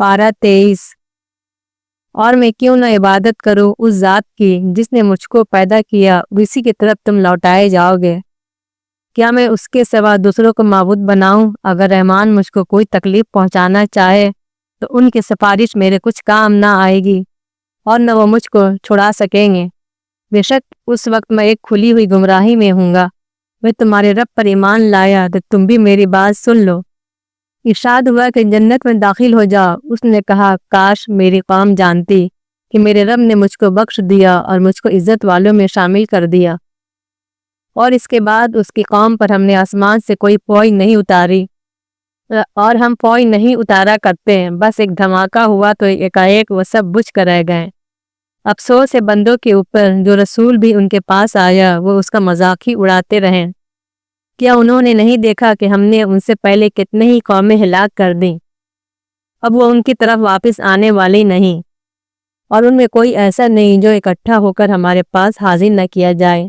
پارہ 23۔ اور میں کیوں نہ عبادت کروں اس ذات کی جس نے مجھ کو پیدا کیا، اسی کی طرف تم لوٹائے جاؤ گے۔ کیا میں اس کے سوا دوسروں کو معبود بناؤں؟ اگر رحمان مجھ کو کوئی تکلیف پہنچانا چاہے تو ان کی سفارش میرے کچھ کام نہ آئے گی اور نہ وہ مجھ کو چھڑا سکیں گے۔ بے شک اس وقت میں ایک کھلی ہوئی گمراہی میں ہوں گا۔ میں تمہارے رب پر ایمان لایا تو تم بھی میری بات سن لو۔ ارشاد ہوا کہ جنت میں داخل ہو جاؤ۔ اس نے کہا کاش میری قوم جانتی کہ میرے رب نے مجھ کو بخش دیا اور مجھ کو عزت والوں میں شامل کر دیا۔ اور اس کے بعد اس کی قوم پر ہم نے آسمان سے کوئی فوج نہیں اتاری اور ہم فوج نہیں اتارا کرتے ہیں۔ بس ایک دھماکہ ہوا تو ایک وہ سب بجھ کر رہ گئے۔ افسوس ہے بندوں کے اوپر جو رسول بھی ان کے پاس آیا وہ اس کا مذاق ہی اڑاتے رہیں۔ کیا انہوں نے نہیں دیکھا کہ ہم نے ان سے پہلے کتنے ہی قومیں ہلاک کر دیں؟ اب وہ ان کی طرف واپس آنے والی نہیں، اور ان میں کوئی ایسا نہیں جو اکٹھا ہو کر ہمارے پاس حاضر نہ کیا جائے۔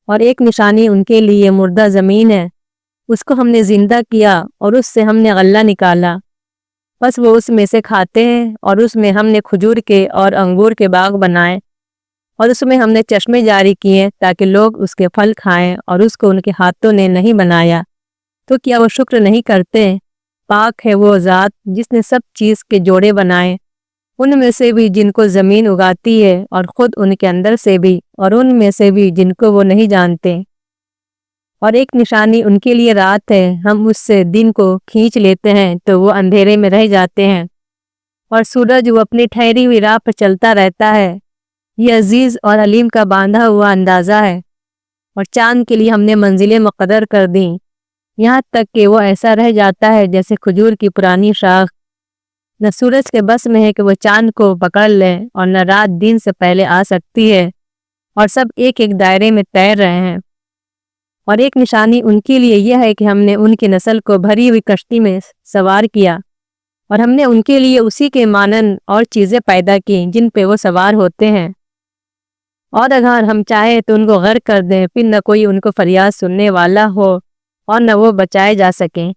اور ایک نشانی ان کے لیے مردہ زمین ہے، اس کو ہم نے زندہ کیا اور اس سے ہم نے غلہ نکالا، بس وہ اس میں سے کھاتے ہیں۔ اور اس میں ہم نے کھجور کے اور انگور کے باغ بنائے، اور اس میں ہم نے چشمے جاری کیے تاکہ لوگ اس کے پھل کھائیں، اور اس کو ان کے ہاتھوں نے نہیں بنایا۔ تو کیا وہ شکر نہیں کرتے؟ پاک ہے وہ ذات جس نے سب چیز کے جوڑے بنائے، ان میں سے بھی جن کو زمین اگاتی ہے اور خود ان کے اندر سے بھی، اور ان میں سے بھی جن کو وہ نہیں جانتے۔ اور ایک نشانی ان کے لیے رات ہے، ہم اس سے دن کو کھینچ لیتے ہیں تو وہ اندھیرے میں رہ جاتے ہیں، اور سورج وہ اپنی ٹھہری ہوئی راہ پر چلتا رہتا ہے۔ یہ عزیز اور علیم کا باندھا ہوا اندازہ ہے۔ اور چاند کے لیے ہم نے منزلیں مقرر کر دیں، یہاں تک کہ وہ ایسا رہ جاتا ہے جیسے کھجور کی پرانی شاخ۔ نہ سورج کے بس میں ہے کہ وہ چاند کو پکڑ لے، اور نہ رات دن سے پہلے آ سکتی ہے، اور سب ایک ایک دائرے میں تیر رہے ہیں۔ اور ایک نشانی ان کے لیے یہ ہے کہ ہم نے ان کی نسل کو بھری ہوئی کشتی میں سوار کیا، اور ہم نے ان کے لیے اسی کے مانند اور چیزیں پیدا کی جن پہ وہ سوار ہوتے ہیں۔ اور اگر ہم چاہیں تو ان کو غرق کر دیں، پھر نہ کوئی ان کو فریاد سننے والا ہو اور نہ وہ بچائے جا سکیں،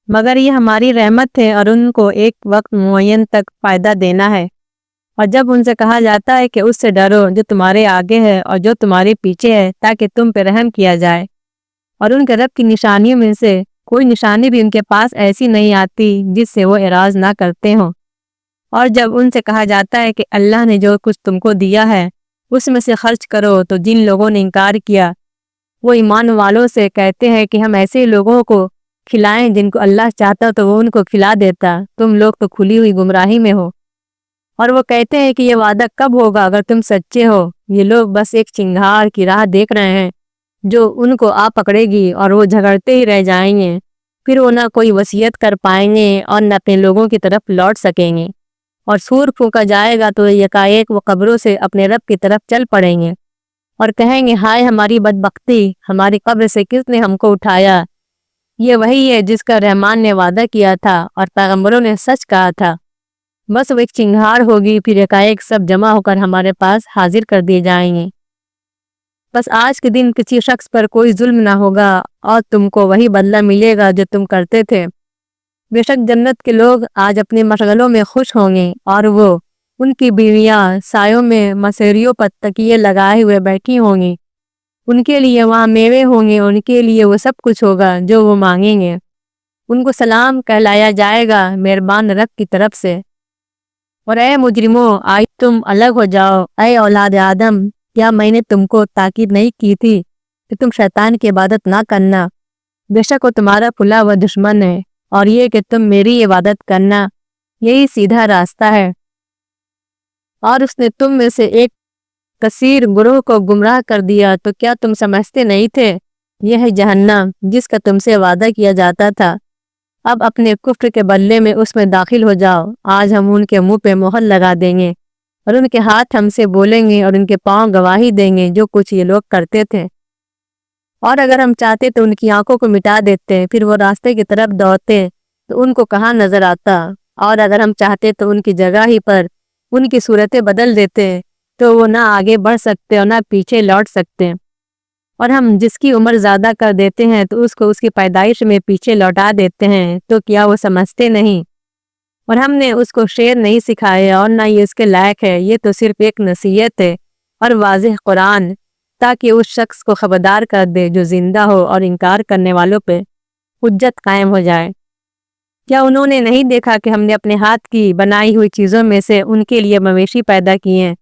مگر یہ ہماری رحمت ہے اور ان کو ایک وقت معین تک فائدہ دینا ہے۔ اور جب ان سے کہا جاتا ہے کہ اس سے ڈرو جو تمہارے آگے ہے اور جو تمہارے پیچھے ہے، تاکہ تم پہ رحم کیا جائے، اور ان کے رب کی نشانیوں میں سے کوئی نشانی بھی ان کے پاس ایسی نہیں آتی جس سے وہ اعراض نہ کرتے ہوں۔ اور جب ان سے کہا جاتا ہے کہ اللہ نے جو کچھ تم کو دیا ہے اس میں سے خرچ کرو، تو جن لوگوں نے انکار کیا وہ ایمان والوں سے کہتے ہیں کہ ہم ایسے لوگوں کو کھلائیں جن کو اللہ چاہتا تو وہ ان کو کھلا دیتا، تم لوگ تو کھلی ہوئی گمراہی میں ہو۔ اور وہ کہتے ہیں کہ یہ وعدہ کب ہوگا اگر تم سچے ہو؟ یہ لوگ بس ایک چنگھاڑ کی راہ دیکھ رہے ہیں جو ان کو آ پکڑے گی، اور وہ جھگڑتے ہی رہ جائیں گے، پھر وہ نہ کوئی وصیت کر پائیں گے اور نہ اپنے لوگوں کی طرف لوٹ سکیں گے۔ اور سور پھونکا جائے گا تو یکایک وہ قبروں سے اپنے رب کی طرف چل پڑیں گے اور کہیں گے ہائے ہماری بدبختی، ہماری قبر سے کس نے ہم کو اٹھایا؟ یہ وہی ہے جس کا رحمان نے وعدہ کیا تھا اور پیغمبروں نے سچ کہا تھا۔ بس وہ ایک چنگھاڑ ہوگی، پھر یکایک سب جمع ہو کر ہمارے پاس حاضر کر دیے جائیں گے۔ بس آج کے دن کسی شخص پر کوئی ظلم نہ ہوگا اور تم کو وہی بدلہ ملے گا جو تم کرتے تھے۔ بے شک جنت کے لوگ آج اپنے مشغلوں میں خوش ہوں گے، اور وہ ان کی بیویاں سایوں میں مسریوں پر تکیے لگائے ہوئے بیٹھی ہوں گی۔ ان کے لیے وہاں میوے ہوں گے، ان کے لیے وہ سب کچھ ہوگا جو وہ مانگیں گے۔ ان کو سلام کہلایا جائے گا مہربان رب کی طرف سے۔ اور اے مجرموں، آج تم الگ ہو جاؤ۔ اے اولاد آدم، کیا میں نے تم کو تاکید نہیں کی تھی کہ تم شیطان کی عبادت نہ کرنا؟ بے شک وہ تمہارا پھلا ہوا دشمن ہے، اور یہ کہ تم میری عبادت کرنا، یہی سیدھا راستہ ہے۔ اور اس نے تم میں سے ایک کثیر گروہ کو گمراہ کر دیا، تو کیا تم سمجھتے نہیں تھے؟ یہ ہے جہنم جس کا تم سے وعدہ کیا جاتا تھا۔ اب اپنے کفر کے بدلے میں اس میں داخل ہو جاؤ۔ آج ہم ان کے منہ پہ مہر لگا دیں گے، اور ان کے ہاتھ ہم سے بولیں گے، اور ان کے پاؤں گواہی دیں گے جو کچھ یہ لوگ کرتے تھے۔ اور اگر ہم چاہتے تو ان کی آنکھوں کو مٹا دیتے، پھر وہ راستے کی طرف دوڑتے تو ان کو کہاں نظر آتا، اور اگر ہم چاہتے تو ان کی جگہ ہی پر ان کی صورتیں بدل دیتے تو وہ نہ آگے بڑھ سکتے اور نہ پیچھے لوٹ سکتے۔ اور ہم جس کی عمر زیادہ کر دیتے ہیں تو اس کو اس کی پیدائش میں پیچھے لوٹا دیتے ہیں، تو کیا وہ سمجھتے نہیں؟ اور ہم نے اس کو شعر نہیں سکھایا اور نہ یہ اس کے لائق ہے، یہ تو صرف ایک نصیحت ہے اور واضح قرآن، تاکہ اس شخص کو خبردار کر دے جو زندہ ہو اور انکار کرنے والوں پہ حجت قائم ہو جائے۔ کیا انہوں نے نہیں دیکھا کہ ہم نے اپنے ہاتھ کی بنائی ہوئی چیزوں میں سے ان کے لیے مویشی پیدا کیے ہیں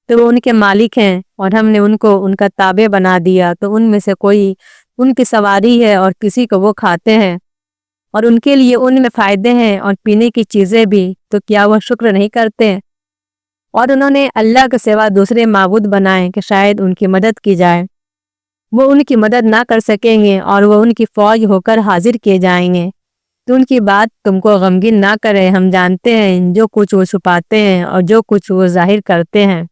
تو وہ ان کے مالک ہیں، اور ہم نے ان کو ان کا تابع بنا دیا تو ان میں سے کوئی ان کی سواری ہے اور کسی کو وہ کھاتے ہیں، اور ان کے لیے ان میں فائدے ہیں اور پینے کی چیزیں بھی، تو کیا وہ شکر نہیں کرتے؟ اور انہوں نے اللہ کے سوا دوسرے معبود بنائے کہ شاید ان کی مدد کی جائے، وہ ان کی مدد نہ کر سکیں گے اور وہ ان کی فوج ہو کر حاضر کیے جائیں گے۔ تو ان کی بات تم کو غمگین نہ کرے، ہم جانتے ہیں جو کچھ وہ چھپاتے ہیں اور جو کچھ وہ ظاہر کرتے ہیں۔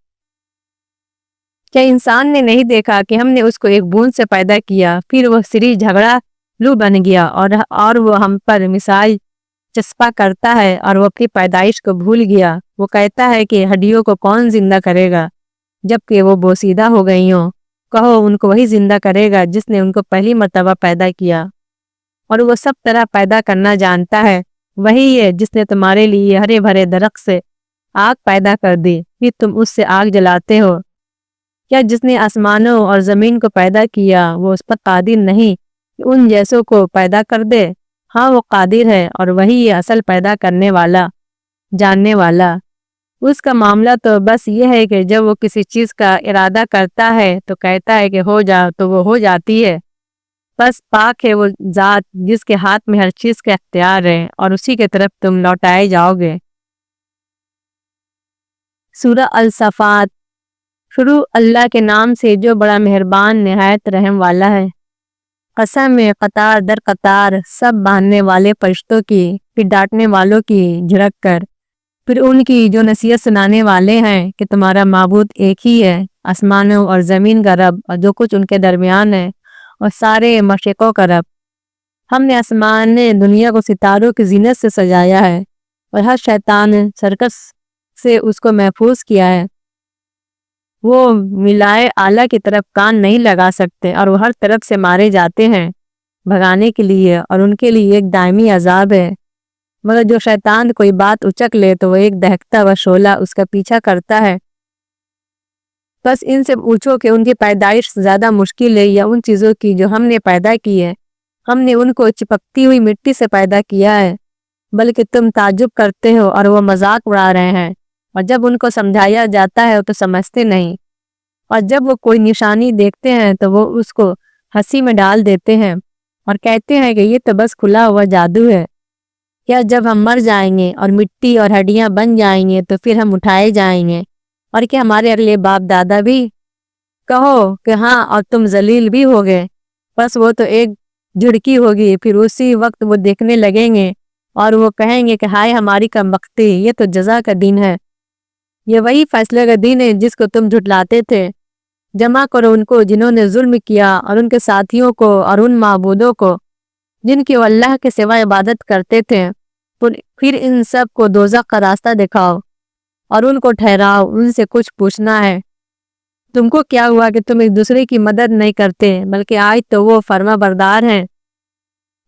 کیا انسان نے نہیں دیکھا کہ ہم نے اس کو ایک بوند سے پیدا کیا، پھر وہ سری جھگڑا لو بن گیا اور وہ ہم پر مثال چسپا کرتا ہے اور وہ اپنی پیدائش کو بھول گیا۔ وہ کہتا ہے کہ ہڈیوں کو کون زندہ کرے گا جبکہ وہ بوسیدہ ہو گئی ہوں؟ کہو ان کو وہی زندہ کرے گا جس نے ان کو پہلی مرتبہ پیدا کیا، اور وہ سب طرح پیدا کرنا جانتا ہے۔ وہی ہے جس نے تمہارے لیے ہرے بھرے درخت سے آگ پیدا کر دی، پھر تم اس سے آگ جلاتے ہو۔ کیا جس نے آسمانوں اور زمین کو پیدا کیا وہ اس پر قادر نہیں کہ ان جیسوں کو پیدا کر دے؟ ہاں وہ قادر ہے، اور وہی ہے اصل پیدا کرنے والا، جاننے والا۔ اس کا معاملہ تو بس یہ ہے کہ جب وہ کسی چیز کا ارادہ کرتا ہے تو کہتا ہے کہ ہو جا تو وہ ہو جاتی ہے۔ بس پاک ہے وہ ذات جس کے ہاتھ میں ہر چیز کا اختیار ہے، اور اسی کے طرف تم لوٹائے جاؤ گے۔ سورہ الصافات۔ شروع اللہ کے نام سے جو بڑا مہربان نہایت رحم والا ہے۔ قسم ہے قطار در قطار سب باندھنے والے فرشتوں کی، پھر ڈانٹنے والوں کی جھڑک کر، پھر ان کی جو نصیحت سنانے والے ہیں کہ تمہارا معبود ایک ہی ہے، آسمانوں اور زمین کا رب اور جو کچھ ان کے درمیان ہے، اور سارے مشرقوں کا رب۔ ہم نے آسمان دنیا کو ستاروں کی زینت سے سجایا ہے اور ہر شیطان سرکش سے اس کو محفوظ کیا ہے۔ وہ ملائے اعلیٰ کی طرف کان نہیں لگا سکتے اور وہ ہر طرف سے مارے جاتے ہیں بھگانے کے لیے، اور ان کے لیے ایک دائمی عذاب ہے۔ مگر جو شیطان کوئی بات اچک لے تو وہ ایک دہکتا ہوا شعلہ اس کا پیچھا کرتا ہے۔ بس ان سے پوچھو کہ ان کی پیدائش زیادہ مشکل ہے یا ان چیزوں کی جو ہم نے پیدا کی ہے؟ ہم نے ان کو چپکتی ہوئی مٹی سے پیدا کیا ہے، بلکہ تم تعجب کرتے ہو اور وہ مذاق اڑا رہے ہیں، اور جب ان کو سمجھایا جاتا ہے تو سمجھتے نہیں، اور جب وہ کوئی نشانی دیکھتے ہیں تو وہ اس کو ہنسی میں ڈال دیتے ہیں اور کہتے ہیں کہ یہ تو بس کھلا ہوا جادو ہے۔ کیا جب ہم مر جائیں گے اور مٹی اور ہڈیاں بن جائیں گے تو پھر ہم اٹھائے جائیں گے، اور کیا ہمارے اگلے باپ دادا بھی؟ کہو کہ ہاں، اور تم ذلیل بھی ہوگے۔ بس وہ تو ایک جھڑکی ہوگی، پھر اسی وقت وہ دیکھنے لگیں گے اور وہ کہیں گے کہ ہائے ہماری کمبختی، یہ تو جزا کا دن ہے، یہ وہی فیصلے کا دن ہے جس کو تم جھٹلاتے تھے۔ جمع کرو ان کو جنہوں نے ظلم کیا اور ان کے ساتھیوں کو اور ان معبودوں کو جن کی وہ اللہ کے سوا عبادت کرتے تھے، پھر ان سب کو دوزخ کا راستہ دکھاؤ اور ان کو ٹھہراؤ، ان سے کچھ پوچھنا ہے۔ تم کو کیا ہوا کہ تم ایک دوسرے کی مدد نہیں کرتے، بلکہ آج تو وہ فرما بردار ہیں،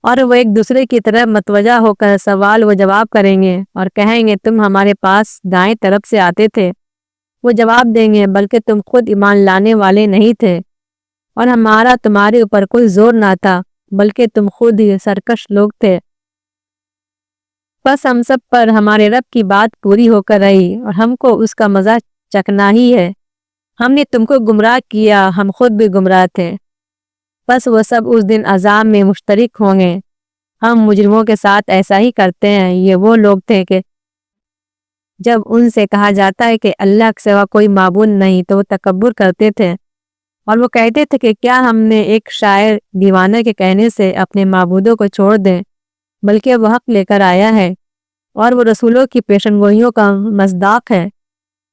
اور وہ ایک دوسرے کی طرف متوجہ ہو کر سوال و جواب کریں گے اور کہیں گے تم ہمارے پاس دائیں طرف سے آتے تھے۔ وہ جواب دیں گے بلکہ تم خود ایمان لانے والے نہیں تھے، اور ہمارا تمہارے اوپر کوئی زور نہ تھا، بلکہ تم خود ہی سرکش لوگ تھے۔ بس ہم سب پر ہمارے رب کی بات پوری ہو کر رہی اور ہم کو اس کا مزہ چکھنا ہی ہے۔ ہم نے تم کو گمراہ کیا، ہم خود بھی گمراہ تھے، بس وہ سب اس دن عذاب میں مشترک ہوں گے۔ ہم مجرموں کے ساتھ ایسا ہی کرتے ہیں۔ یہ وہ لوگ تھے کہ جب ان سے کہا جاتا ہے کہ اللہ کے سوا کوئی معبود نہیں تو وہ تکبر کرتے تھے، اور وہ کہتے تھے کہ کیا ہم نے ایک شاعر دیوانہ کے کہنے سے اپنے معبودوں کو چھوڑ دیں، بلکہ وہ حق لے کر آیا ہے اور وہ رسولوں کی پیشن گوئیوں کا مصداق ہے۔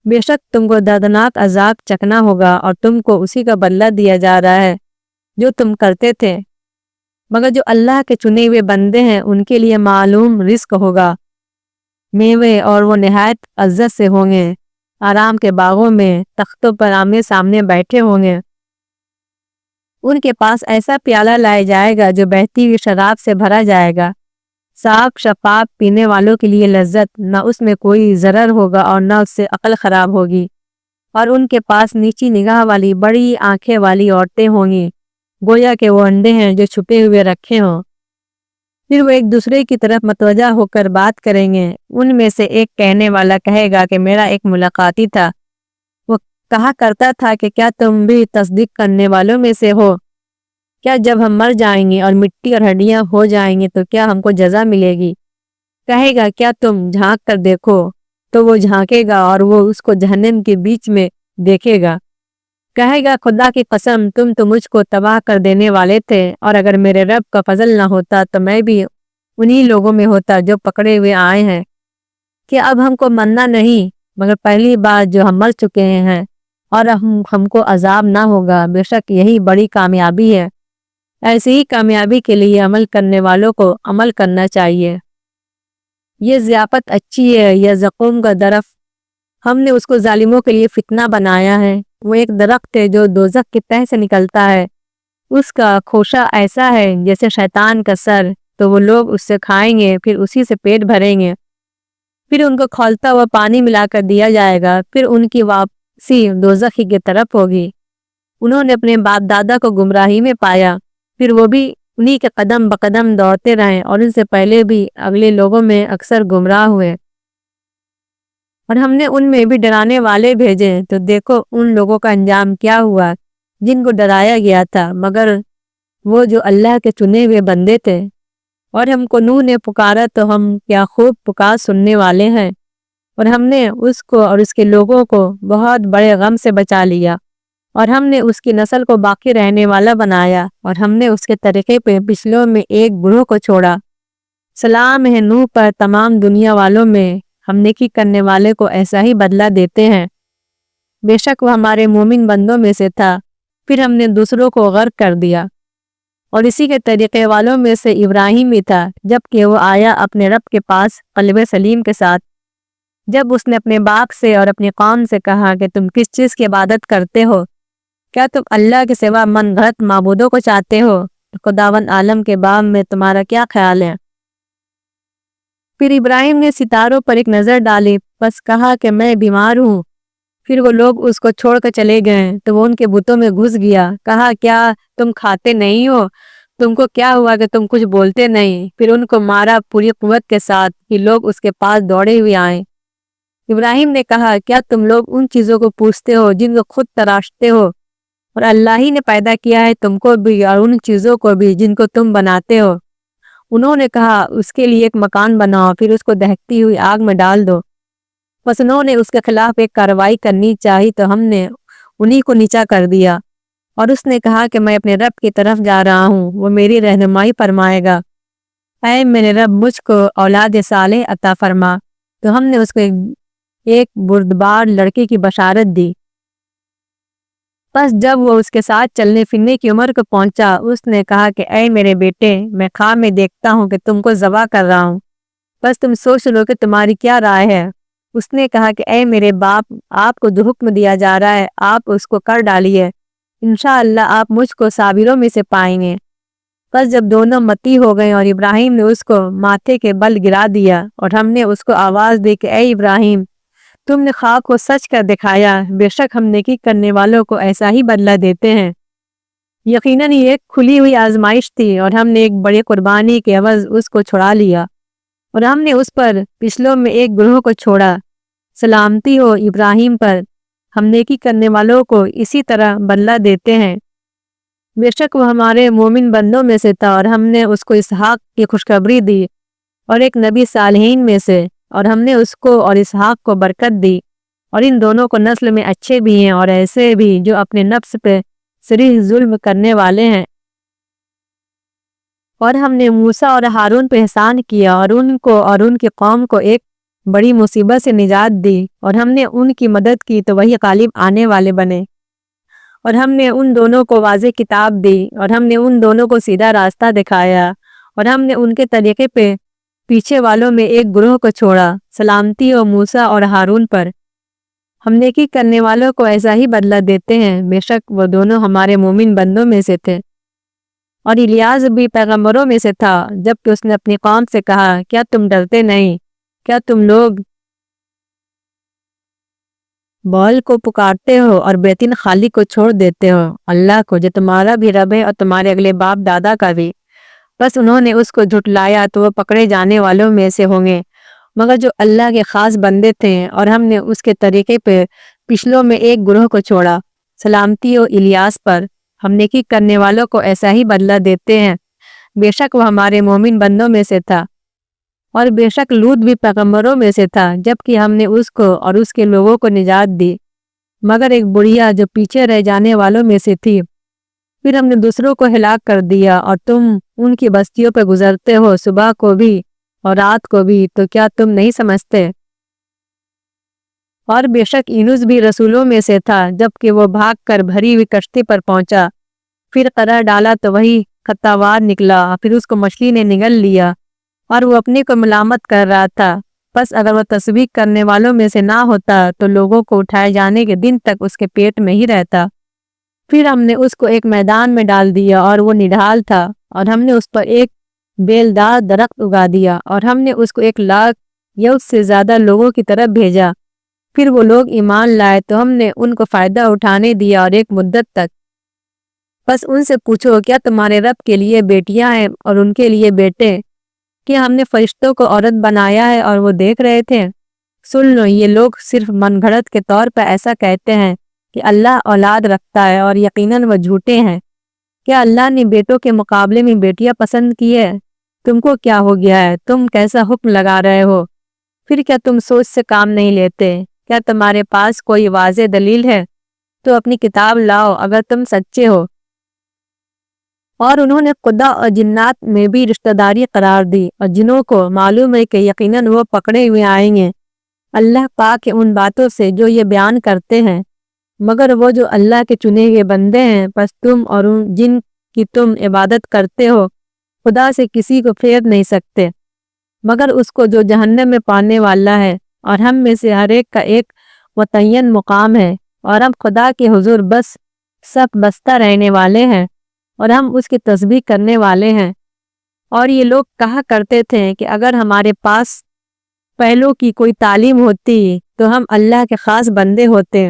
بے شک تم کو دردناک عذاب چکھنا ہوگا اور تم کو اسی کا بدلہ دیا جا رہا ہے جو تم کرتے تھے۔ مگر جو اللہ کے چنے ہوئے بندے ہیں ان کے لیے معلوم رزق ہوگا، میوے، اور وہ نہایت عزت سے ہوں گے، آرام کے باغوں میں تختوں پر آمنے سامنے بیٹھے ہوں گے۔ ان کے پاس ایسا پیالہ لایا جائے گا جو بہتی ہوئی شراب سے بھرا جائے گا، صاف شفاف پینے والوں کے لیے لذت، نہ اس میں کوئی ضرر ہوگا اور نہ اس سے عقل خراب ہوگی، اور ان کے پاس نیچی نگاہ والی بڑی آنکھیں والی عورتیں ہوں گی، گویا کہ وہ انڈے ہیں جو چھپے ہوئے رکھے ہوں۔ پھر وہ ایک دوسرے کی طرف متوجہ ہو کر بات کریں گے۔ ان میں سے ایک کہنے والا کہے گا کہ میرا ایک ملاقاتی تھا، وہ کہا کرتا تھا کہ کیا تم بھی تصدیق کرنے والوں میں سے ہو؟ کیا جب ہم مر جائیں گے اور مٹی اور ہڈیاں ہو جائیں گے تو کیا ہم کو جزا ملے گی؟ کہے گا کیا تم جھانک کر دیکھو؟ تو وہ جھانکے گا اور وہ اس کو جہنم کے بیچ میں دیکھے گا۔ کہے گا خدا کی قسم تم تو مجھ کو تباہ کر دینے والے تھے، اور اگر میرے رب کا فضل نہ ہوتا تو میں بھی انہی لوگوں میں ہوتا جو پکڑے ہوئے آئے ہیں۔ کہ اب ہم کو مرنا نہیں، مگر پہلی بار جو ہم مر چکے ہیں اور ہم کو عذاب نہ ہوگا، بے شک یہی بڑی کامیابی ہے۔ ایسی ہی کامیابی کے لیے عمل کرنے والوں کو عمل کرنا چاہیے۔ یہ ضیافت اچھی ہے یا زقوم کا درخت، ہم نے اس کو ظالموں کے لیے فتنہ بنایا ہے۔ وہ ایک درخت ہے جو دوزخ کی تہہ سے نکلتا ہے، اس کا خوشہ ایسا ہے جیسے شیطان کا سر، تو وہ لوگ اس سے کھائیں گے، پھر اسی سے پیٹ بھریں گے، پھر ان کو کھولتا ہوا پانی ملا کر دیا جائے گا، پھر ان کی واپسی دوزخ کی طرف ہوگی۔ انہوں نے اپنے باپ دادا کو گمراہی میں پایا، پھر وہ بھی انہی کے قدم بقدم دوڑتے رہیں، اور ان سے پہلے بھی اگلے لوگوں میں اکثر گمراہ ہوئے۔ اور ہم نے ان میں بھی ڈرانے والے بھیجے، تو دیکھو ان لوگوں کا انجام کیا ہوا جن کو ڈرایا گیا تھا، مگر وہ جو اللہ کے چنے ہوئے بندے تھے۔ اور ہم کو نوح نے پکارا تو ہم کیا خوب پکار سننے والے ہیں، اور ہم نے اس کو اور اس کے لوگوں کو بہت بڑے غم سے بچا لیا، اور ہم نے اس کی نسل کو باقی رہنے والا بنایا، اور ہم نے اس کے طریقے پہ پچھلوں میں ایک گروہ کو چھوڑا۔ سلام ہے نوح پر تمام دنیا والوں میں، ہم نیکی کرنے والے کو ایسا ہی بدلہ دیتے ہیں۔ بے شک وہ ہمارے مومن بندوں میں سے تھا، پھر ہم نے دوسروں کو غرق کر دیا۔ اور اسی کے طریقے والوں میں سے ابراہیم بھی تھا، جب کہ وہ آیا اپنے رب کے پاس قلب سلیم کے ساتھ، جب اس نے اپنے باپ سے اور اپنی قوم سے کہا کہ تم کس چیز کی عبادت کرتے ہو؟ کیا تم اللہ کے سوا من گھڑت معبودوں کو چاہتے ہو؟ خداوند عالم کے باب میں تمہارا کیا خیال ہے؟ پھر ابراہیم نے ستاروں پر ایک نظر ڈالی، بس کہا کہ میں بیمار ہوں۔ پھر وہ لوگ اس کو چھوڑ کر چلے گئے، تو وہ ان کے بتوں میں گھس گیا، کہا کیا تم کھاتے نہیں ہو؟ تم کو کیا ہوا کہ تم کچھ بولتے نہیں؟ پھر ان کو مارا پوری قوت کے ساتھ کہ لوگ اس کے پاس دوڑے ہوئے آئیں۔ ابراہیم نے کہا کیا تم لوگ ان چیزوں کو پوچھتے ہو جن کو خود تراشتے ہو، اور اللہ ہی نے پیدا کیا ہے تم کو بھی اور ان چیزوں کو بھی جن کو تم بناتے ہو۔ انہوں نے کہا اس کے لیے ایک مکان بناؤ، پھر اس کو دہکتی ہوئی آگ میں ڈال دو۔ بس انہوں نے اس کے خلاف ایک کارروائی کرنی چاہی تو ہم نے انہی کو نیچا کر دیا، اور اس نے کہا کہ میں اپنے رب کی طرف جا رہا ہوں، وہ میری رہنمائی فرمائے گا۔ اے میرے رب مجھ کو اولاد صالح عطا فرما، تو ہم نے اس کو ایک بردبار لڑکے کی بشارت دی۔ بس جب وہ اس کے ساتھ چلنے پھرنے کی عمر کو پہنچا، اس نے کہا کہ اے میرے بیٹے، میں خواب میں دیکھتا ہوں کہ تم کو ذبح کر رہا ہوں، بس تم سوچ لو کہ تمہاری کیا رائے ہے۔ اس نے کہا کہ اے میرے باپ، آپ کو جو حکم دیا جا رہا ہے آپ اس کو کر ڈالیے، انشاءاللہ آپ مجھ کو صابروں میں سے پائیں گے۔ بس جب دونوں متی ہو گئے اور ابراہیم نے اس کو ماتھے کے بل گرا دیا، اور ہم نے اس کو آواز دی کہ اے ابراہیم، تم نے خواب کو سچ کر دکھایا، بے شک ہم نیکی کرنے والوں کو ایسا ہی بدلہ دیتے ہیں۔ یقیناً یہ ایک کھلی ہوئی آزمائش تھی، اور ہم نے ایک بڑی قربانی کے عوض اس کو چھڑا لیا، اور ہم نے اس پر پچھلوں میں ایک گروہ کو چھوڑا۔ سلامتی ہو ابراہیم پر، ہم نیکی کرنے والوں کو اسی طرح بدلہ دیتے ہیں۔ بے شک وہ ہمارے مومن بندوں میں سے تھا، اور ہم نے اس کو اسحاق کی خوشخبری دی، اور ایک نبی صالحین میں سے، اور ہم نے اس کو اور اسحاق کو برکت دی، اور ان دونوں کو نسل میں اچھے بھی ہیں اور ایسے بھی جو اپنے نفس پہ صریح ظلم کرنے والے ہیں۔ اور ہم نے موسیٰ اور ہارون پہ احسان کیا، اور ان کو اور ان کی قوم کو ایک بڑی مصیبت سے نجات دی، اور ہم نے ان کی مدد کی تو وہی غالب آنے والے بنے۔ اور ہم نے ان دونوں کو واضح کتاب دی، اور ہم نے ان دونوں کو سیدھا راستہ دکھایا، اور ہم نے ان کے طریقے پہ پیچھے والوں میں ایک گروہ کو چھوڑا۔ سلامتی ہو موسیٰ اور ہارون پر، ہم نیکی کرنے والوں کو ایسا ہی بدلہ دیتے ہیں، بے شک وہ دونوں ہمارے مومن بندوں میں سے تھے۔ اور الیاس بھی پیغمبروں میں سے تھا، جبکہ اس نے اپنی قوم سے کہا، کیا تم ڈرتے نہیں؟ کیا تم لوگ بال کو پکارتے ہو اور بیتن خالی کو چھوڑ دیتے ہو، اللہ کو جو تمہارا بھی رب ہے اور تمہارے اگلے باپ دادا کا بھی؟ بس انہوں نے اس کو جھٹلایا تو وہ پکڑے جانے والوں میں سے ہوں گے، مگر جو اللہ کے خاص بندے تھے اور ہم نے اس کے طریقے پہ پچھلوں میں ایک گروہ کو چھوڑا۔ سلامتی ہو الیاس پر، ہم نیکی کرنے والوں کو ایسا ہی بدلہ دیتے ہیں، بے شک وہ ہمارے مومن بندوں میں سے تھا۔ اور بے شک لوط بھی پیغمبروں میں سے تھا، جبکہ ہم نے اس کو اور اس کے لوگوں کو نجات دی، مگر ایک بڑھیا جو پیچھے رہ جانے والوں میں سے تھی۔ پھر ہم نے دوسروں کو ہلاک کر دیا اور تم ان کی بستیوں پہ گزرتے ہو صبح کو بھی اور رات کو بھی، تو کیا تم نہیں سمجھتے؟ اور بے شک یونس بھی رسولوں میں سے تھا، جبکہ وہ بھاگ کر بھری ہوئی کشتی پر پہنچا، پھر قرار ڈالا تو وہی خطاوار نکلا، پھر اس کو مچھلی نے نگل لیا اور وہ اپنے کو ملامت کر رہا تھا۔ بس اگر وہ تسبیح کرنے والوں میں سے نہ ہوتا تو لوگوں کو اٹھائے جانے کے دن تک اس کے پیٹ میں ہی رہتا۔ پھر ہم نے اس کو ایک میدان میں ڈال دیا اور وہ نڈھال تھا، اور ہم نے اس پر ایک بیلدار درخت اگا دیا، اور ہم نے اس کو 1,00,000 یا اس سے زیادہ لوگوں کی طرف بھیجا۔ پھر وہ لوگ ایمان لائے تو ہم نے ان کو فائدہ اٹھانے دیا اور ایک مدت تک۔ بس ان سے پوچھو، کیا تمہارے رب کے لیے بیٹیاں ہیں اور ان کے لیے بیٹے؟ کہ ہم نے فرشتوں کو عورت بنایا ہے اور وہ دیکھ رہے تھے؟ سن لو، یہ لوگ صرف من گھڑت کے طور پر ایسا کہتے ہیں کہ اللہ اولاد رکھتا ہے، اور یقیناً وہ جھوٹے ہیں۔ کیا اللہ نے بیٹوں کے مقابلے میں بیٹیاں پسند کی ہے؟ تم کو کیا ہو گیا ہے؟ تم کیسا حکم لگا رہے ہو؟ پھر کیا تم سوچ سے کام نہیں لیتے؟ کیا تمہارے پاس کوئی واضح دلیل ہے؟ تو اپنی کتاب لاؤ اگر تم سچے ہو۔ اور انہوں نے خدا اور جنات میں بھی رشتہ داری قرار دی، اور جنوں کو معلوم ہے کہ یقیناً وہ پکڑے ہوئے آئیں گے۔ اللہ پاک ہے ان باتوں سے جو یہ بیان کرتے ہیں، مگر وہ جو اللہ کے چنے ہوئے بندے ہیں، پس تم اور جن کی تم عبادت کرتے ہو خدا سے کسی کو پھیر نہیں سکتے، مگر اس کو جو جہنم میں پانے والا ہے۔ اور ہم میں سے ہر ایک کا ایک متعین مقام ہے، اور ہم خدا کے حضور بس سب بستہ رہنے والے ہیں، اور ہم اس کی تسبیح کرنے والے ہیں۔ اور یہ لوگ کہا کرتے تھے کہ اگر ہمارے پاس پہلوں کی کوئی تعلیم ہوتی تو ہم اللہ کے خاص بندے ہوتے۔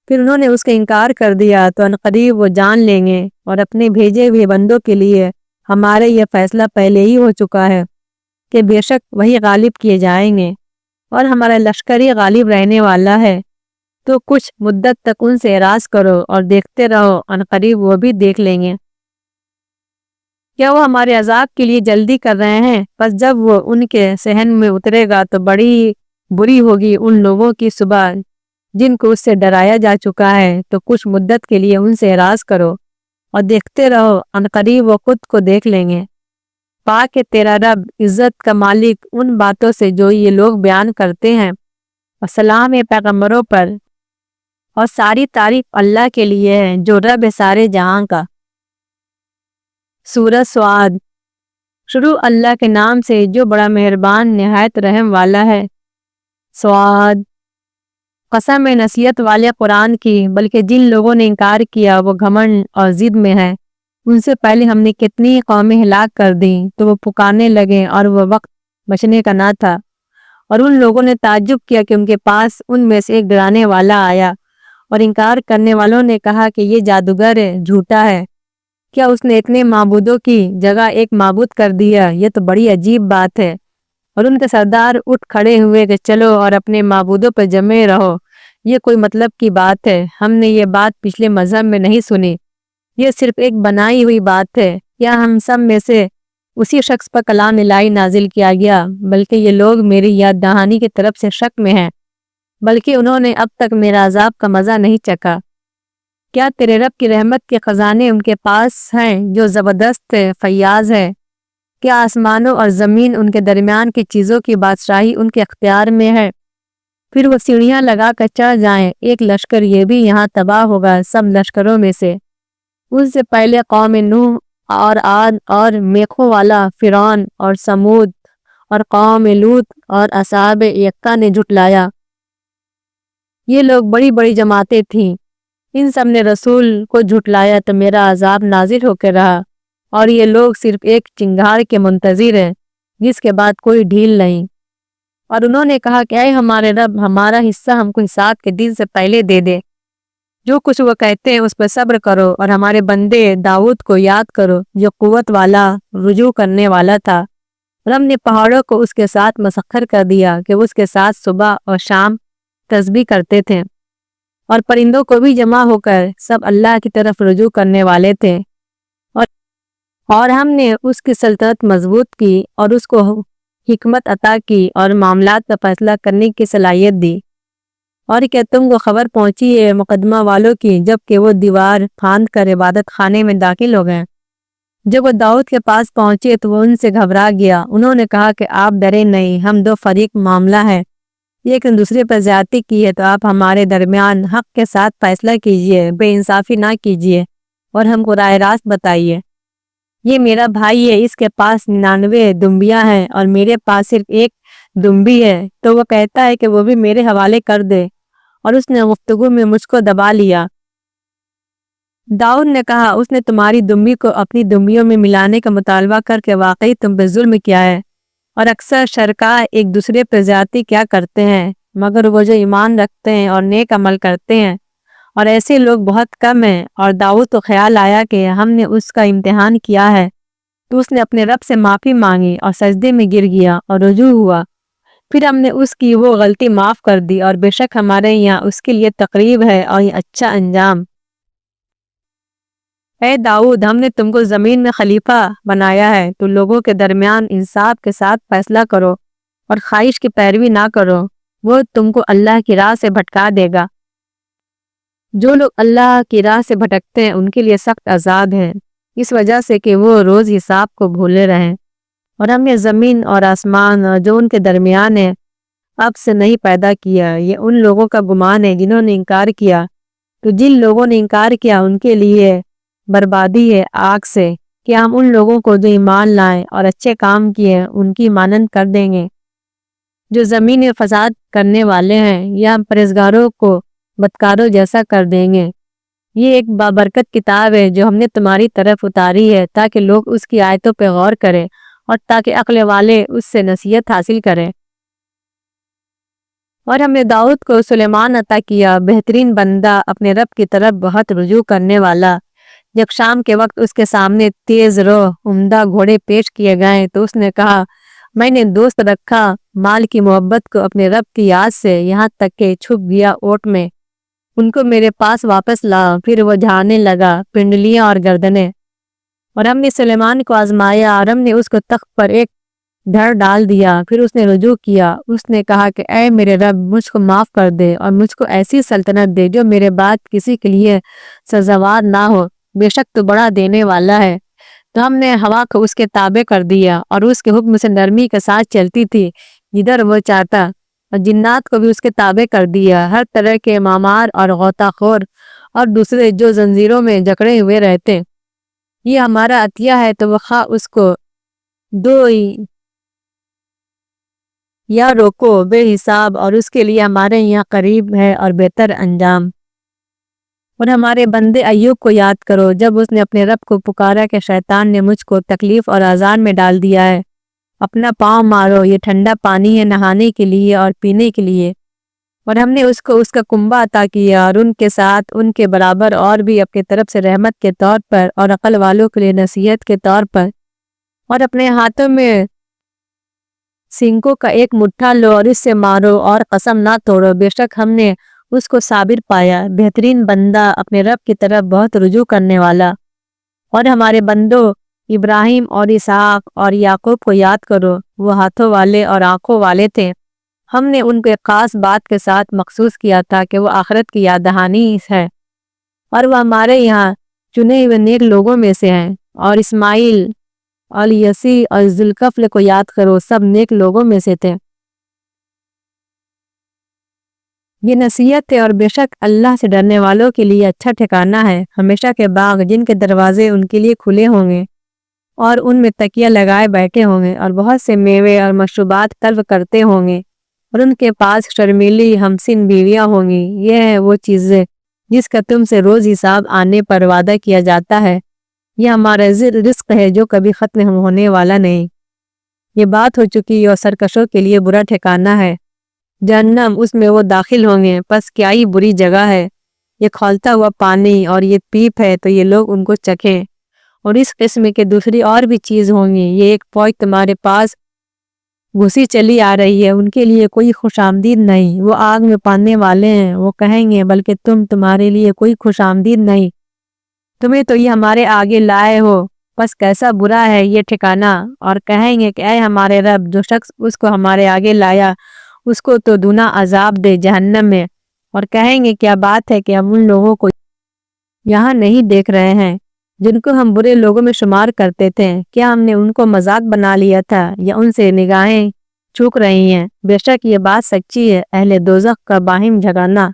پھر انہوں نے اس کا انکار کر دیا تو عنقریب وہ جان لیں گے، اور اپنے بھیجے ہوئے بندوں کے لیے ہمارے یہ فیصلہ پہلے ہی ہو چکا ہے کہ بے شک وہی غالب کیے جائیں گے، اور ہمارا لشکر ہی غالب رہنے والا ہے۔ تو کچھ مدت تک ان سے اعراض کرو اور دیکھتے رہو، عنقریب وہ بھی دیکھ لیں گے۔ کیا وہ ہمارے عذاب کے لیے جلدی کر رہے ہیں؟ پس جب وہ ان کے صحن میں اترے گا تو بڑی بری ہوگی ان لوگوں کی صبح جن کو اس سے ڈرایا جا چکا ہے۔ تو کچھ مدت کے لیے ان سے اعراض کرو اور دیکھتے رہو، عنقریب وہ خود کو دیکھ لیں گے۔ پاک ہے تیرا رب، عزت کا مالک، ان باتوں سے جو یہ لوگ بیان کرتے ہیں، اور سلام ہے پیغمبروں پر، اور ساری تعریف اللہ کے لیے ہے جو رب ہے سارے جہاں کا۔ سورہ سعد۔ شروع اللہ کے نام سے جو بڑا مہربان نہایت رحم والا ہے۔ سعد۔ قسم ہے نصیحت والے قرآن کی، بلکہ جن لوگوں نے انکار کیا وہ گھمنڈ اور ضد میں ہے۔ ان سے پہلے ہم نے کتنی قومیں ہلاک کر دیں تو وہ پکارنے لگے اور وہ وقت بچنے کا نہ تھا، اور ان لوگوں نے تعجب کیا کہ ان کے پاس ان میں سے ایک ڈرانے والا آیا، اور انکار کرنے والوں نے کہا کہ یہ جادوگر ہے، جھوٹا ہے۔ کیا اس نے اتنے معبودوں کی جگہ ایک معبود کر دیا؟ یہ تو بڑی عجیب بات ہے۔ اور ان کے سردار اٹھ کھڑے ہوئے کہ چلو اور اپنے معبودوں پر جمے رہو، یہ کوئی مطلب کی بات ہے، ہم نے یہ بات پچھلے مذہب میں نہیں سنی، یہ صرف ایک بنائی ہوئی بات ہے۔ کیا ہم سب میں سے اسی شخص پر کلام الہی نازل کیا گیا؟ بلکہ یہ لوگ میری یاد دہانی کی طرف سے شک میں ہیں، بلکہ انہوں نے اب تک میرا عذاب کا مزہ نہیں چکھا۔ کیا تیرے رب کی رحمت کے خزانے ان کے پاس ہیں جو زبردست ہے، فیاض ہے؟ کیا آسمانوں اور زمین ان کے درمیان کی چیزوں کی بادشاہی ان کے اختیار میں ہے؟ پھر وہ سیڑھیاں لگا کر چڑھ جائیں، ایک لشکر یہ بھی یہاں تباہ ہوگا سب لشکروں میں سے۔ ان سے پہلے قوم نوح اور عاد اور میخوں والا فرعون اور سمود اور قوم لوط اور اصحاب یکہ نے جھٹلایا۔ یہ لوگ بڑی بڑی جماعتیں تھیں، ان سب نے رسول کو جھٹلایا تو میرا عذاب نازل ہو کے رہا، اور یہ لوگ صرف ایک چنگھاڑ کے منتظر ہیں جس کے بعد کوئی ڈھیل نہیں۔ اور انہوں نے کہا کہ اے ہمارے رب، ہمارا حصہ ہم کو حساب کے دن سے پہلے دے دے۔ جو کچھ وہ کہتے ہیں اس پر صبر کرو، اور ہمارے بندے داؤد کو یاد کرو جو قوت والا، رجوع کرنے والا تھا۔ اور ہم نے پہاڑوں کو اس کے ساتھ مسخر کر دیا کہ اس کے ساتھ صبح اور شام تسبیح کرتے تھے، اور پرندوں کو بھی جمع ہو کر سب اللہ کی طرف رجوع کرنے والے تھے۔ اور ہم نے اس کی سلطنت مضبوط کی اور اس کو حکمت عطا کی اور معاملات کا فیصلہ کرنے کی صلاحیت دی۔ اور کیا تم کو خبر پہنچی ہے مقدمہ والوں کی، جب کہ وہ دیوار پھاند کر عبادت خانے میں داخل ہو گئے؟ جب وہ داؤد کے پاس پہنچے تو وہ ان سے گھبرا گیا۔ انہوں نے کہا کہ آپ ڈرے نہیں، ہم دو فریق معاملہ ہے، ایک دوسرے پر زیادتی کی ہے، تو آپ ہمارے درمیان حق کے ساتھ فیصلہ کیجئے، بے انصافی نہ کیجئے اور ہم کو راہ راست بتائیے۔ یہ میرا بھائی ہے، اس کے پاس 99 دمبیاں ہیں اور میرے پاس صرف ایک دمبی ہے، تو وہ کہتا ہے کہ وہ بھی میرے حوالے کر دے، اور اس نے گفتگو میں مجھ کو دبا لیا۔ داؤد نے کہا اس نے تمہاری دمبی کو اپنی دمبیوں میں ملانے کا مطالبہ کر کے واقعی تم پہ ظلم کیا ہے، اور اکثر شرکاء ایک دوسرے پر زیادتی کیا کرتے ہیں مگر وہ جو ایمان رکھتے ہیں اور نیک عمل کرتے ہیں، اور ایسے لوگ بہت کم ہیں۔ اور داؤد کو خیال آیا کہ ہم نے اس کا امتحان کیا ہے، تو اس نے اپنے رب سے معافی مانگی اور سجدے میں گر گیا اور رجوع ہوا۔ پھر ہم نے اس کی وہ غلطی معاف کر دی، اور بے شک ہمارے یہاں اس کے لیے تقریب ہے اور یہ اچھا انجام۔ اے داؤد، ہم نے تم کو زمین میں خلیفہ بنایا ہے، تو لوگوں کے درمیان انصاف کے ساتھ فیصلہ کرو اور خواہش کی پیروی نہ کرو، وہ تم کو اللہ کی راہ سے بھٹکا دے گا۔ جو لوگ اللہ کی راہ سے بھٹکتے ہیں ان کے لیے سخت عذاب ہے، اس وجہ سے کہ وہ روز حساب کو بھولے رہیں۔ اور ہم نے زمین اور آسمان اور جو ان کے درمیان ہے اب سے نہیں پیدا کیا، یہ ان لوگوں کا گمان ہے جنہوں نے انکار کیا، تو جن لوگوں نے انکار کیا ان کے لیے بربادی ہے آگ سے۔ کہ ہم ان لوگوں کو جو ایمان لائیں اور اچھے کام کیے ان کی مانند کر دیں گے جو زمین میں فساد کرنے والے ہیں، یا ہم پرہیزگاروں کو بدکاروں جیسا کر دیں گے؟ یہ ایک بابرکت کتاب ہے جو ہم نے تمہاری طرف اتاری ہے تاکہ لوگ اس کی آیتوں پہ غور کریں اور تاکہ عقل والے اس سے نصیحت حاصل کریں۔ اور ہم نے داؤد کو سلیمان عطا کیا، بہترین بندہ، اپنے رب کی طرف بہت رجوع کرنے والا۔ جب شام کے وقت اس کے سامنے تیز رو عمدہ گھوڑے پیش کیے گئے تو اس نے کہا میں نے دوست رکھا مال کی محبت کو اپنے رب کی یاد سے، یہاں تک کہ چھپ گیا اوٹ میں، ان کو میرے پاس واپس لا۔ پھر وہ جھاڑنے لگا پنڈلیاں اور گردنیں۔ اور ہم نے سلیمان کو آزمایا اور ہم نے اس کو تخت پر ایک دھڑ ڈال دیا۔ پھر اس نے رجوع کیا، اس نے کہا کہ اے میرے رب، مجھ کو معاف کر دے اور مجھ کو ایسی سلطنت دے جو میرے بعد کسی کے لیے سزاوار نہ ہو، بے شک تو بڑا دینے والا ہے۔ تو ہم نے ہوا کو اس کے تابع کر دیا اور اس کے حکم سے نرمی کے ساتھ چلتی تھی جدھر وہ چاہتا، اور جنات کو بھی اس کے تابع کر دیا، ہر طرح کے مامار اور غوطہ خور اور دوسرے جو زنجیروں میں جکڑے ہوئے رہتے۔ یہ ہمارا عطیہ ہے، تو وہ خواہ اس کو دو یا روکو بے حساب، اور اس کے لیے ہمارے یہاں قریب ہے اور بہتر انجام۔ اور ہمارے بندے ایوب کو یاد کرو، جب اس نے اپنے رب کو پکارا کہ شیطان نے مجھ کو تکلیف اور آزار میں ڈال دیا ہے، اپنا پاؤں مارو، یہ ٹھنڈا پانی ہے نہانے کے لیے اور پینے کے لیے۔ اور ہم نے اس کو اس کا کنبہ عطا کیا اور ان کے ساتھ ان کے برابر اور بھی اپنے طرف سے رحمت کے طور پر اور عقل والوں کے لیے نصیحت کے طور پر۔ اور اپنے ہاتھوں میں سینگوں کا ایک مٹھا لو اور اس سے مارو اور قسم نہ توڑو، بے شک ہم نے اس کو صابر پایا، بہترین بندہ، اپنے رب کی طرف بہت رجوع کرنے والا۔ اور ہمارے بندوں ابراہیم اور اسحاق اور یعقوب کو یاد کرو، وہ ہاتھوں والے اور آنکھوں والے تھے، ہم نے ان کو ایک خاص بات کے ساتھ مخصوص کیا تھا کہ وہ آخرت کی یاد دہانی ہے، اور وہ ہمارے یہاں چنے ہوئے نیک لوگوں میں سے ہیں۔ اور اسماعیل اور یسی اور ذوالکفل کو یاد کرو، سب نیک لوگوں میں سے تھے۔ یہ نصیحت ہے، اور بے شک اللہ سے ڈرنے والوں کے لیے اچھا ٹھکانہ ہے، ہمیشہ کے باغ جن کے دروازے ان کے لیے کھلے ہوں گے اور ان میں تکیہ لگائے بیٹھے ہوں گے، اور بہت سے میوے اور مشروبات طلب کرتے ہوں گے، اور ان کے پاس شرمیلی ہمسن بیویاں ہوں گی۔ یہ ہے وہ چیزیں جس کا تم سے روز حساب آنے پر وعدہ کیا جاتا ہے، یہ ہمارا رزق ہے جو کبھی ختم ہونے والا نہیں۔ یہ بات ہو چکی اور سرکشوں کے لیے برا ٹھکانہ ہے۔ جہنم، اس میں وہ داخل ہوں گے، پس کیا ہی بری جگہ ہے۔ یہ کھولتا ہوا پانی اور یہ پیپ ہے تو یہ لوگ ان کو چکھیں، اور اس قسم کے دوسری اور بھی چیز ہوں گی۔ یہ ایک فوج تمہارے پاس گھسی چلی آ رہی ہے، ان کے لیے کوئی خوش آمدید نہیں، وہ آگ میں پڑنے والے ہیں۔ وہ کہیں گے بلکہ تمہارے لیے کوئی خوش آمدید نہیں، تمہیں تو یہ ہمارے آگے لائے ہو، بس کیسا برا ہے یہ ٹھکانہ۔ اور کہیں گے کہ اے ہمارے رب، جو شخص اس کو ہمارے آگے لایا اس کو تو دونا عذاب دے جہنم میں۔ اور کہیں گے کیا بات ہے کہ ہم ان لوگوں کو یہاں نہیں دیکھ رہے ہیں جن کو ہم برے لوگوں میں شمار کرتے تھے؟ کیا ہم نے ان کو مذاق بنا لیا تھا یا ان سے نگاہیں چوک رہی ہیں؟ بے شک یہ بات سچی ہے، اہل دوزخ کا باہم جھگڑنا۔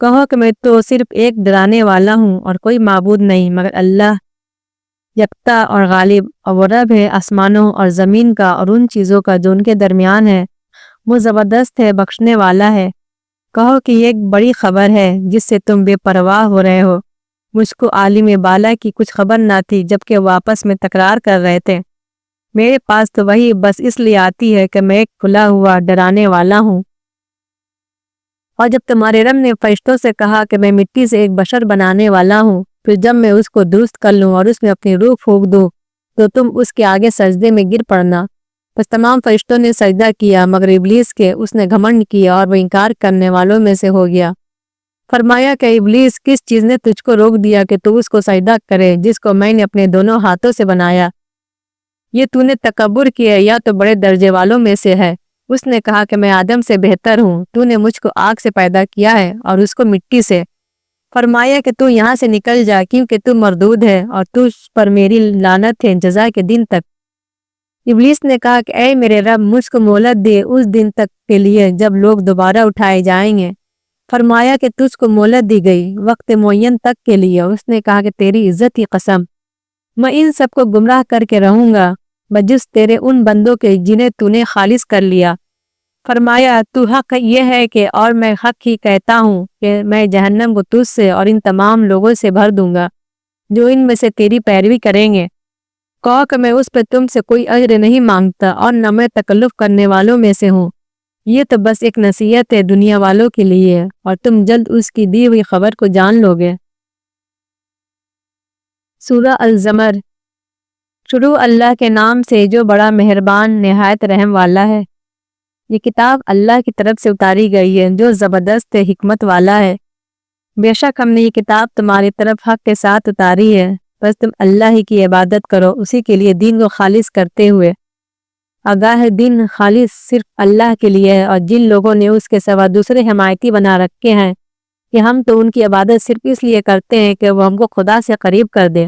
کہو کہ میں تو صرف ایک ڈرانے والا ہوں اور کوئی معبود نہیں مگر اللہ یکتا اور غالب، اور وہ رب ہے آسمانوں اور زمین کا اور ان چیزوں کا جو ان کے درمیان ہے۔ وہ زبردست ہے، بخشنے والا ہے۔ کہو کہ یہ ایک بڑی خبر ہے جس سے تم بے پرواہ ہو رہے ہو۔ مجھ کو عالم بالا کی کچھ خبر نہ تھی جبکہ وہ آپس میں تکرار کر رہے تھے۔ میرے پاس تو وہی بس اس لیے آتی ہے کہ میں ایک کھلا ہوا ڈرانے والا ہوں۔ اور جب تمہارے رب نے فرشتوں سے کہا کہ میں مٹی سے ایک بشر بنانے والا ہوں، پھر جب میں اس کو درست کر لوں اور اس میں اپنی روح پھونک دوں تو تم اس کے آگے سجدے میں گر پڑنا۔ بس تمام فرشتوں نے سجدہ کیا مگر ابلیس کے، اس نے گھمنڈ کیا اور وہ انکار کرنے والوں میں سے ہو گیا۔ فرمایا کہ ابلیس، کس چیز نے تجھ کو روک دیا کہ تو اس کو سجدہ کرے جس کو میں نے اپنے دونوں ہاتھوں سے بنایا؟ یہ تو نے تکبر کیا یا تو بڑے درجے والوں میں سے ہے؟ اس نے کہا کہ میں آدم سے بہتر ہوں، تو نے مجھ کو آگ سے پیدا کیا ہے اور اس کو مٹی سے۔ فرمایا کہ تو یہاں سے نکل جا کیونکہ تو مردود ہے اور تجھ پر میری لعنت ہے جزا کے دن تک۔ ابلیس نے کہا کہ اے میرے رب، مجھ کو مہلت دے اس دن تک کے لیے جب لوگ دوبارہ اٹھائے جائیں گے۔ فرمایا کہ تجھ کو مہلت دی گئی وقت معین تک کے لیے۔ اس نے کہا کہ تیری عزت کی قسم، میں ان سب کو گمراہ کر کے رہوں گا بجز تیرے ان بندوں کے جنہیں تو نے خالص کر لیا۔ فرمایا تو حق یہ ہے کہ اور میں حق ہی کہتا ہوں کہ میں جہنم کو تجھ سے اور ان تمام لوگوں سے بھر دوں گا جو ان میں سے تیری پیروی کریں گے۔ کہو کہ میں اس پہ تم سے کوئی اجر نہیں مانگتا اور نہ میں تکلف کرنے والوں میں سے ہوں۔ یہ تو بس ایک نصیحت ہے دنیا والوں کے لیے اور تم جلد اس کی دی ہوئی خبر کو جان لو گے۔ سورہ الزمر۔ شروع اللہ کے نام سے جو بڑا مہربان نہایت رحم والا ہے۔ یہ کتاب اللہ کی طرف سے اتاری گئی ہے جو زبردست حکمت والا ہے۔ بے شک ہم نے یہ کتاب تمہاری طرف حق کے ساتھ اتاری ہے، بس تم اللہ ہی کی عبادت کرو، اسی کے لیے دین کو خالص کرتے ہوئے۔ آگاہ دین خالص صرف اللہ کے لیے ہے، اور جن لوگوں نے اس کے سوا دوسرے حمایتی بنا رکھے ہیں کہ ہم تو ان کی عبادت صرف اس لیے کرتے ہیں کہ وہ ہم کو خدا سے قریب کر دے،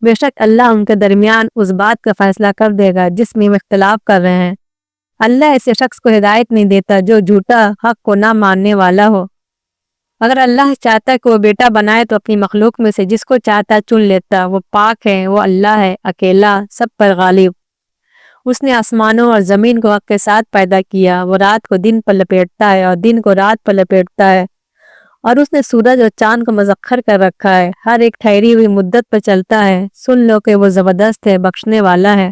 بے شک اللہ ان کے درمیان اس بات کا فیصلہ کر دے گا جس میں وہ اختلاف کر رہے ہیں۔ اللہ ایسے شخص کو ہدایت نہیں دیتا جو جھوٹا حق کو نہ ماننے والا ہو۔ اگر اللہ چاہتا کہ وہ بیٹا بنائے تو اپنی مخلوق میں سے جس کو چاہتا چن لیتا۔ وہ پاک ہے، وہ اللہ ہے اکیلا، سب پر غالب۔ اس نے آسمانوں اور زمین کو حق کے ساتھ پیدا کیا۔ وہ رات کو دن پر لپیٹتا ہے اور دن کو رات پر لپیٹتا ہے، اور اس نے سورج اور چاند کو مسخر کر رکھا ہے، ہر ایک ٹھہری ہوئی مدت پر چلتا ہے۔ سن لو کہ وہ زبردست ہے، بخشنے والا ہے۔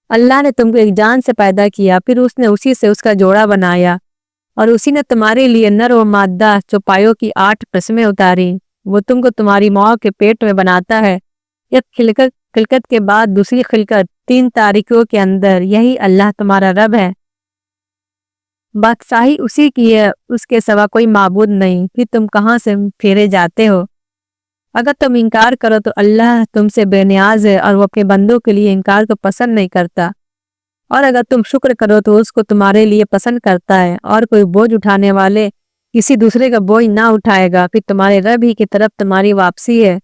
اللہ نے تم کو ایک جان سے پیدا کیا، پھر اس نے اسی سے اس کا جوڑا بنایا، اور اسی نے تمہارے لیے نر و مادہ چوپایوں کی 8 قسمیں اتاری۔ وہ تم کو تمہاری ماں کے پیٹ میں بناتا ہے، ایک خلقت کے بعد دوسری خلقت، 3 تاریکیوں کے اندر۔ یہی اللہ تمہارا رب ہے، بادشاہی اسی کی ہے، اس کے سوا کوئی معبود نہیں۔ پھر تم کہاں سے پھیرے جاتے ہو؟ اگر تم انکار کرو تو اللہ تم سے بے نیاز ہے اور وہ اپنے بندوں کے لیے انکار کو پسند نہیں کرتا، اور اگر تم شکر کرو تو اس کو تمہارے لیے پسند کرتا ہے، اور کوئی بوجھ اٹھانے والے کسی دوسرے کا بوجھ نہ اٹھائے گا۔ پھر تمہارے رب ہی کی طرف تمہاری واپسی ہے،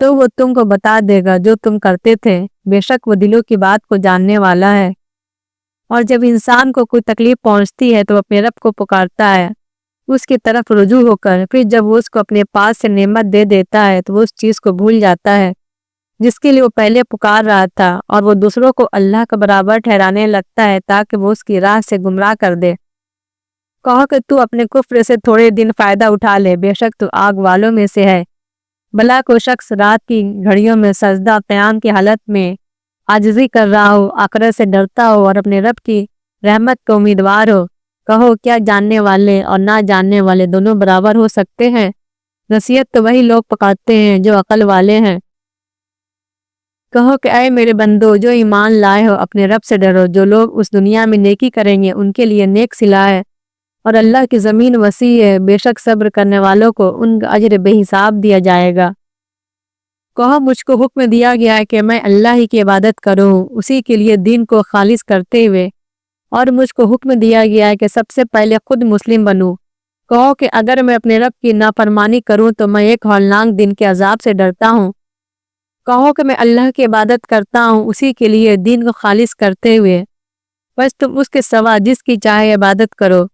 تو وہ تم کو بتا دے گا جو تم کرتے تھے، بے شک وہ دلوں کی بات کو جاننے والا ہے۔ اور جب انسان کو کوئی تکلیف پہنچتی ہے تو وہ اپنے رب کو پکارتا ہے اس کی طرف رجوع ہو کر، پھر جب وہ اس کو اپنے پاس سے نعمت دے دیتا ہے تو وہ اس چیز کو بھول جاتا ہے جس کے لیے وہ پہلے پکار رہا تھا، اور وہ دوسروں کو اللہ کا برابر ٹھہرانے لگتا ہے تاکہ وہ اس کی راہ سے گمراہ کر دے۔ کہو کہ تو اپنے کفر سے تھوڑے دن فائدہ اٹھا لے، بے شک تو آگ والوں میں سے ہے۔ بلا کو شخص رات کی گھڑیوں میں سجدہ قیام کی حالت میں عاجزی کر رہا ہو، آخرت سے ڈرتا ہو اور اپنے رب کی رحمت کا امیدوار ہو۔ کہو کیا جاننے والے اور نہ جاننے والے دونوں برابر ہو سکتے ہیں؟ نصیحت تو وہی لوگ پکارتے ہیں جو عقل والے ہیں۔ کہو کہ اے میرے بندو جو ایمان لائے ہو، اپنے رب سے ڈرو۔ جو لوگ اس دنیا میں نیکی کریں گے ان کے لیے نیک صلہ ہے، اور اللہ کی زمین وسیع ہے، بے شک صبر کرنے والوں کو ان کا اجر بے حساب دیا جائے گا۔ کہو مجھ کو حکم دیا گیا ہے کہ میں اللہ ہی کی عبادت کروں، اسی کے لیے دین کو خالص کرتے ہوئے، اور مجھ کو حکم دیا گیا ہے کہ سب سے پہلے خود مسلم بنوں۔ کہو کہ اگر میں اپنے رب کی نافرمانی کروں تو میں ایک ہولناک دن کے عذاب سے ڈرتا ہوں۔ کہو کہ میں اللہ کی عبادت کرتا ہوں، اسی کے لیے دین کو خالص کرتے ہوئے، بس تم اس کے سوا جس کی چاہے عبادت کرو۔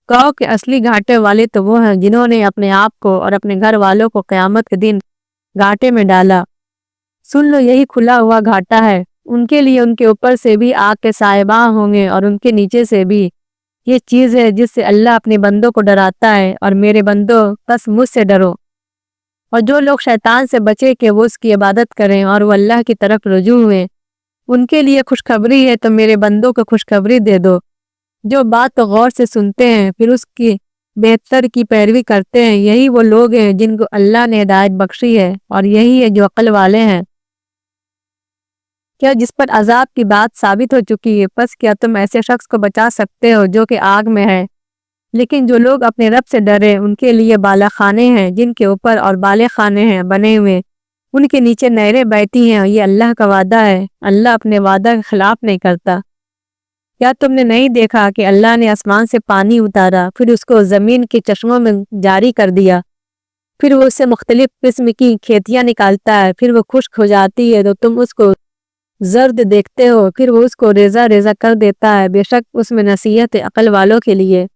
کہو کہ اصلی گھاٹے والے تو وہ ہیں جنہوں نے اپنے آپ کو اور اپنے گھر والوں کو قیامت کے دن گھاٹے میں ڈالا۔ سن لو یہی کھلا ہوا گھاٹا ہے، ان کے لیے ان کے اوپر سے بھی آگ کے سائباں ہوں گے اور ان کے نیچے سے بھی۔ یہ چیز ہے جس سے اللہ اپنے بندوں کو ڈراتا ہے، اور میرے بندوں بس مجھ سے ڈرو۔ اور جو لوگ شیطان سے بچے کہ وہ اس کی عبادت کریں اور وہ اللہ کی طرف رجوع ہوئے، ان کے لیے خوشخبری ہے، تو میرے بندوں کو خوشخبری دے دو۔ جو بات تو غور سے سنتے ہیں پھر اس کی بہتر کی پیروی کرتے ہیں، یہی وہ لوگ ہیں جن کو اللہ نے ہدایت بخشی ہے، اور یہی ہے جو عقل والے ہیں۔ کیا جس پر عذاب کی بات ثابت ہو چکی ہے، پس کیا تم ایسے شخص کو بچا سکتے ہو جو کہ آگ میں ہے؟ لیکن جو لوگ اپنے رب سے ڈرے ان کے لیے بالا خانے ہیں جن کے اوپر اور بالے خانے ہیں بنے ہوئے، ان کے نیچے نہریں بہتی ہیں، اور یہ اللہ کا وعدہ ہے، اللہ اپنے وعدہ کے خلاف نہیں کرتا۔ کیا تم نے نہیں دیکھا کہ اللہ نے آسمان سے پانی اتارا، پھر اس کو زمین کے چشموں میں جاری کر دیا، پھر وہ اس سے مختلف قسم کی کھیتیاں نکالتا ہے، پھر وہ خشک ہو جاتی ہے تو تم اس کو زرد دیکھتے ہو، پھر وہ اس کو ریزہ ریزہ کر دیتا ہے، بے شک اس میں نصیحت ہے عقل والوں کے لیے۔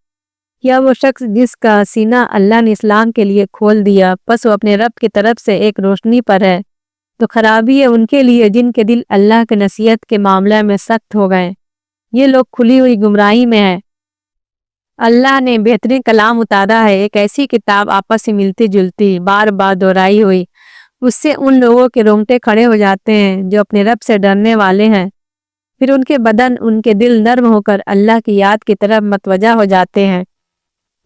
کیا وہ شخص جس کا سینہ اللہ نے اسلام کے لیے کھول دیا، پس وہ اپنے رب کی طرف سے ایک روشنی پر ہے، تو خرابی ہے ان کے لیے جن کے دل اللہ کے نصیحت کے معاملے میں سخت ہو گئے، یہ لوگ کھلی ہوئی گمراہی میں ہیں۔ اللہ نے بہترین کلام اتارا ہے، ایک ایسی کتاب آپس سے ملتی جلتی، بار بار دہرائی ہوئی، اس سے ان لوگوں کے رونگٹے کھڑے ہو جاتے ہیں جو اپنے رب سے ڈرنے والے ہیں، پھر ان کے بدن ان کے دل نرم ہو کر اللہ کی یاد کی طرف متوجہ ہو جاتے ہیں۔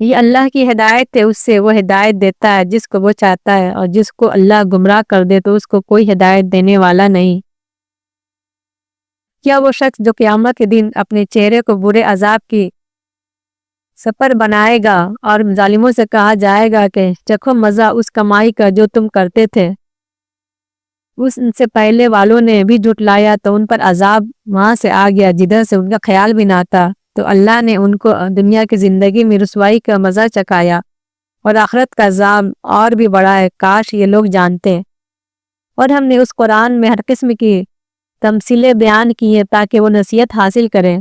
یہ اللہ کی ہدایت ہے، اس سے وہ ہدایت دیتا ہے جس کو وہ چاہتا ہے، اور جس کو اللہ گمراہ کر دے تو اس کو کوئی ہدایت دینے والا نہیں۔ کیا وہ شخص جو قیامت کے دن اپنے چہرے کو برے عذاب کی سپر بنائے گا اور ظالموں سے کہا جائے گا کہ چکھو مزہ اس کمائی کا جو تم کرتے تھے، ان سے پہلے والوں نے بھی جھٹلایا تو ان پر عذاب وہاں سے آ گیا جدھر سے ان کا خیال بھی نہ تھا، تو اللہ نے ان کو دنیا کی زندگی میں رسوائی کا مزہ چکھایا، اور آخرت کا عذاب اور بھی بڑا ہے، کاش یہ لوگ جانتے۔ اور ہم نے اس قرآن میں ہر قسم کی تمثیلیں بیان کی ہیں تاکہ وہ نصیحت حاصل کریں۔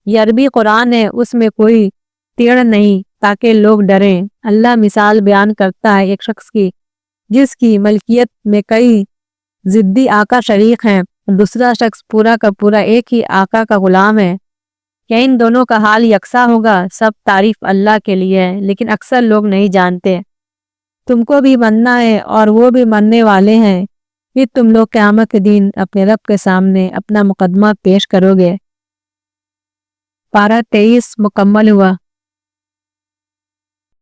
یہ عربی قرآن ہے، اس میں کوئی ٹیڑھ نہیں تاکہ لوگ ڈریں۔ اللہ مثال بیان کرتا ہے ایک شخص کی جس کی ملکیت میں کئی ضدی آقا شریک ہیں، دوسرا شخص پورا کا پورا ایک ہی آقا کا غلام ہے۔ کیا ان دونوں کا حال یکساں ہوگا؟ سب تعریف اللہ کے لیے ہے، لیکن اکثر لوگ نہیں جانتے۔ تم کو بھی مننا ہے اور وہ بھی مننے والے ہیں، پھر تم لوگ قیامت کے دن اپنے رب کے سامنے اپنا مقدمہ پیش کرو گے۔ پارہ 23 مکمل ہوا۔